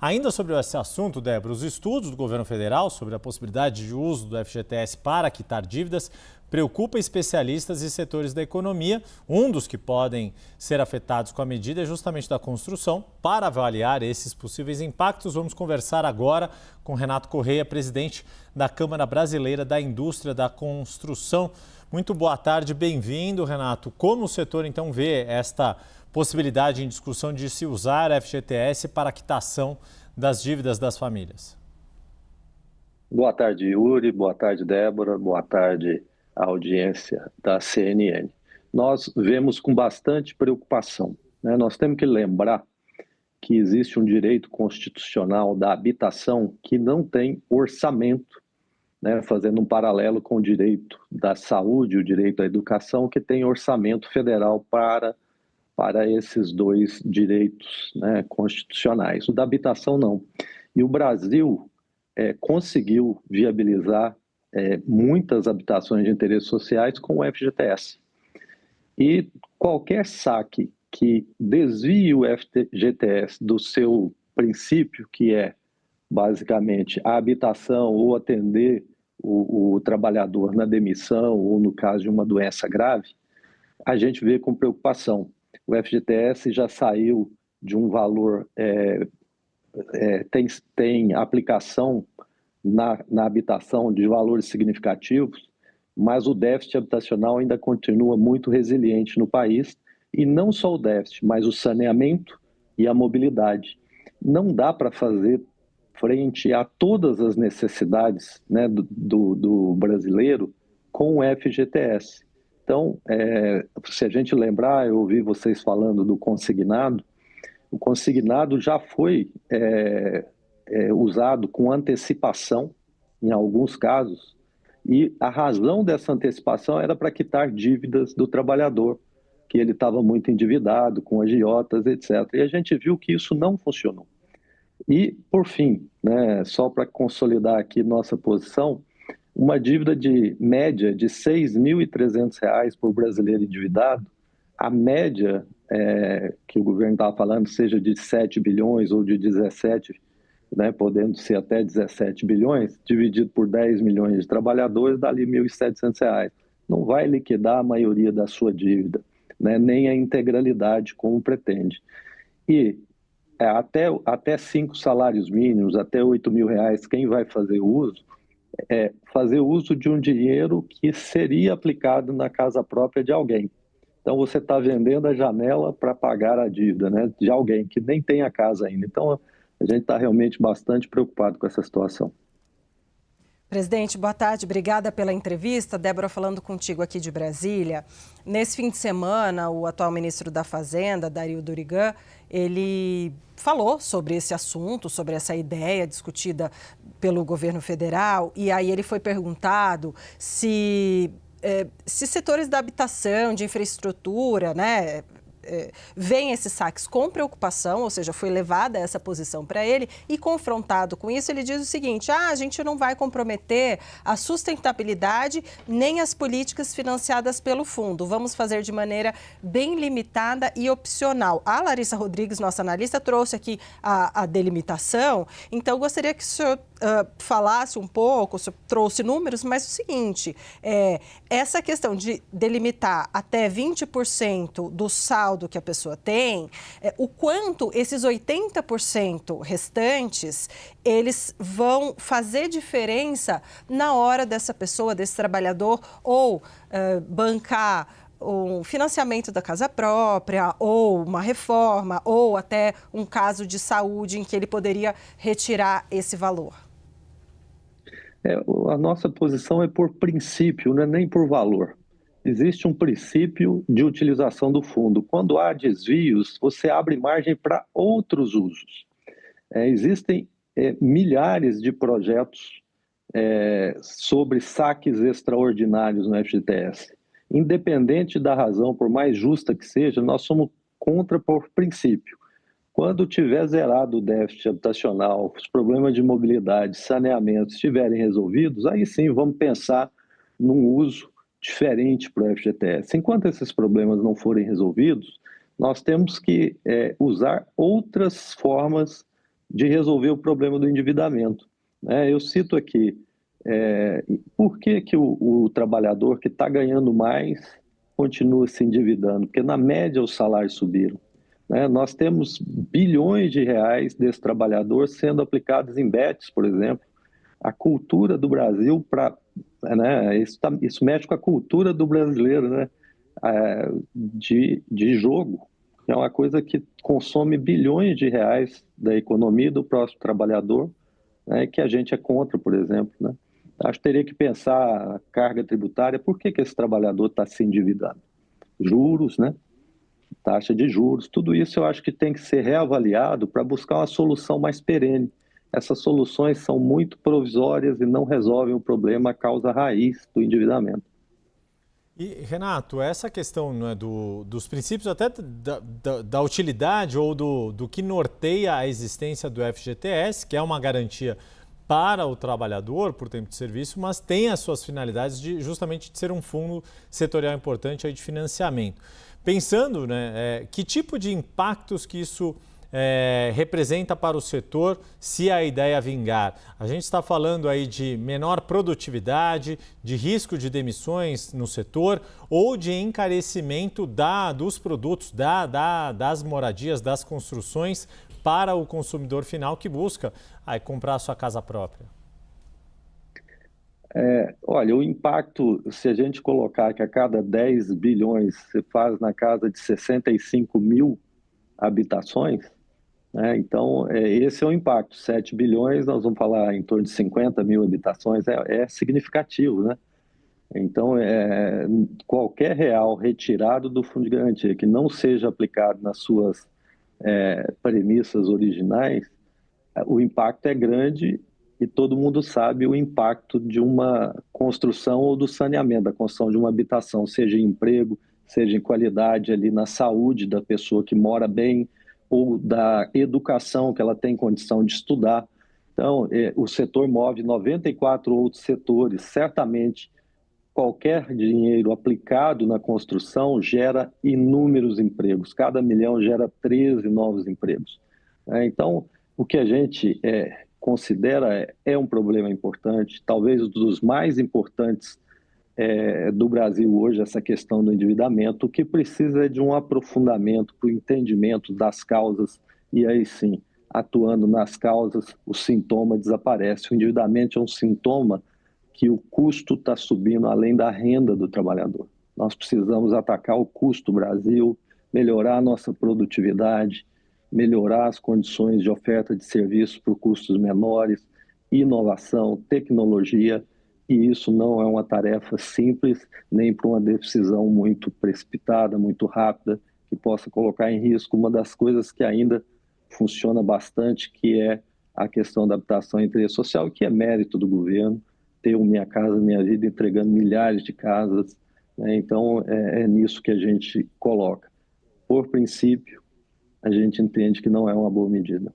Ainda sobre esse assunto, Débora, os estudos do governo federal sobre a possibilidade de uso do FGTS para quitar dívidas preocupa especialistas e setores da economia. Um dos que podem ser afetados com a medida é justamente da construção. Para avaliar esses possíveis impactos, vamos conversar agora com Renato Correia, presidente da Câmara Brasileira da Indústria da Construção. Muito boa tarde, bem-vindo, Renato. Como o setor, então, vê esta possibilidade em discussão de se usar a FGTS para a quitação das dívidas das famílias? Boa tarde, Yuri. Boa tarde, Débora. Boa tarde à audiência da CNN. Nós vemos com bastante preocupação, né? Nós temos que lembrar que existe um direito constitucional da habitação que não tem orçamento, né? Fazendo um paralelo com o direito da saúde, o direito à educação, que tem orçamento federal para esses dois direitos, né, constitucionais. O da habitação não. E o Brasil conseguiu viabilizar muitas habitações de interesses sociais com o FGTS. E qualquer saque que desvie o FGTS do seu princípio, que é basicamente a habitação ou atender o trabalhador na demissão ou no caso de uma doença grave, a gente vê com preocupação. O FGTS já saiu de um valor, tem aplicação na habitação de valores significativos, mas o déficit habitacional ainda continua muito resiliente no país, e não só o déficit, mas o saneamento e a mobilidade. Não dá para fazer frente a todas as necessidades, né, do brasileiro com o FGTS. Então, se a gente lembrar, eu ouvi vocês falando do consignado, o consignado já foi usado com antecipação, em alguns casos, e a razão dessa antecipação era para quitar dívidas do trabalhador, que ele estava muito endividado, com agiotas, etc. E a gente viu que isso não funcionou. E, por fim, né, só para consolidar aqui nossa posição, uma dívida de média de R$ 6.300 por brasileiro endividado, a média que o governo estava falando, seja de 7 bilhões ou de 17, né, podendo ser até 17 bilhões, dividido por 10 milhões de trabalhadores, dá ali R$ 1.700. Não vai liquidar a maioria da sua dívida, né, nem a integralidade como pretende. E até 5 salários mínimos, até R$ 8.000, quem vai fazer uso de um dinheiro que seria aplicado na casa própria de alguém. Então, você está vendendo a janela para pagar a dívida, né, de alguém que nem tem a casa ainda. Então, a gente está realmente bastante preocupado com essa situação. Presidente, boa tarde. Obrigada pela entrevista. Débora falando contigo aqui de Brasília. Nesse fim de semana, o atual ministro da Fazenda, Dario Durigan, ele falou sobre esse assunto, sobre essa ideia discutida pelo governo federal. E aí ele foi perguntado se setores da habitação, de infraestrutura, né, veem esses saques com preocupação, ou seja, foi levada essa posição para ele, e confrontado com isso, ele diz o seguinte: a gente não vai comprometer a sustentabilidade nem as políticas financiadas pelo fundo, vamos fazer de maneira bem limitada e opcional. A Larissa Rodrigues, nossa analista, trouxe aqui a delimitação, então gostaria que o senhor falasse um pouco, o senhor trouxe números, mas o seguinte, essa questão de delimitar até 20% do saldo que a pessoa tem, o quanto esses 80% restantes, eles vão fazer diferença na hora dessa pessoa, desse trabalhador, ou bancar um financiamento da casa própria, ou uma reforma, ou até um caso de saúde em que ele poderia retirar esse valor. A nossa posição é por princípio, não é nem por valor. Existe um princípio de utilização do fundo. Quando há desvios, você abre margem para outros usos. Existem milhares de projetos sobre saques extraordinários no FGTS. Independente da razão, por mais justa que seja, nós somos contra por princípio. Quando tiver zerado o déficit habitacional, os problemas de mobilidade, saneamento estiverem resolvidos, aí sim vamos pensar num uso diferente para o FGTS. Enquanto esses problemas não forem resolvidos, nós temos que usar outras formas de resolver o problema do endividamento, né? Eu cito aqui, por que que o trabalhador que está ganhando mais continua se endividando? Porque, na média, os salários subiram, né? Nós temos bilhões de reais desse trabalhador sendo aplicados em bets, por exemplo. A cultura do Brasil, né, isso mexe com a cultura do brasileiro, né? De jogo, é uma coisa que consome bilhões de reais da economia do próximo trabalhador, né, que a gente é contra, por exemplo, né? Acho que teria que pensar a carga tributária, por que que esse trabalhador está se endividando? Juros, né? Taxa de juros, tudo isso eu acho que tem que ser reavaliado para buscar uma solução mais perene. Essas soluções são muito provisórias e não resolvem o problema, a causa raiz do endividamento. E, Renato, essa questão, né, dos princípios até da utilidade ou do que norteia a existência do FGTS, que é uma garantia para o trabalhador por tempo de serviço, mas tem as suas finalidades justamente de ser um fundo setorial importante aí de financiamento. Pensando, né, que tipo de impactos que isso representa para o setor se a ideia vingar? A gente está falando aí de menor produtividade, de risco de demissões no setor ou de encarecimento dos produtos, das moradias, das construções para o consumidor final que busca comprar a sua casa própria? Olha, o impacto, se a gente colocar que a cada 10 bilhões se faz na casa de 65 mil habitações, né? Então, esse é o impacto. 7 bilhões, nós vamos falar em torno de 50 mil habitações, é significativo, né? Então, qualquer real retirado do fundo de garantia que não seja aplicado nas suas premissas originais, o impacto é grande e todo mundo sabe o impacto de uma construção ou do saneamento, da construção de uma habitação, seja em emprego, seja em qualidade ali na saúde da pessoa que mora bem, ou da educação que ela tem condição de estudar. Então, o setor move 94 outros setores. Certamente, qualquer dinheiro aplicado na construção gera inúmeros empregos. Cada milhão gera 13 novos empregos. Então, o que a gente considera é um problema importante, talvez um dos mais importantes do Brasil hoje, essa questão do endividamento, o que precisa é de um aprofundamento para o entendimento das causas, e aí sim, atuando nas causas, o sintoma desaparece. O endividamento é um sintoma que o custo está subindo além da renda do trabalhador. Nós precisamos atacar o custo do Brasil, melhorar a nossa produtividade, melhorar as condições de oferta de serviços por custos menores, inovação, tecnologia, e isso não é uma tarefa simples, nem para uma decisão muito precipitada, muito rápida, que possa colocar em risco uma das coisas que ainda funciona bastante, que é a questão da habitação e interesse social, que é mérito do governo, ter o Minha Casa Minha Vida entregando milhares de casas, né? Então, é nisso que a gente coloca. Por princípio, a gente entende que não é uma boa medida.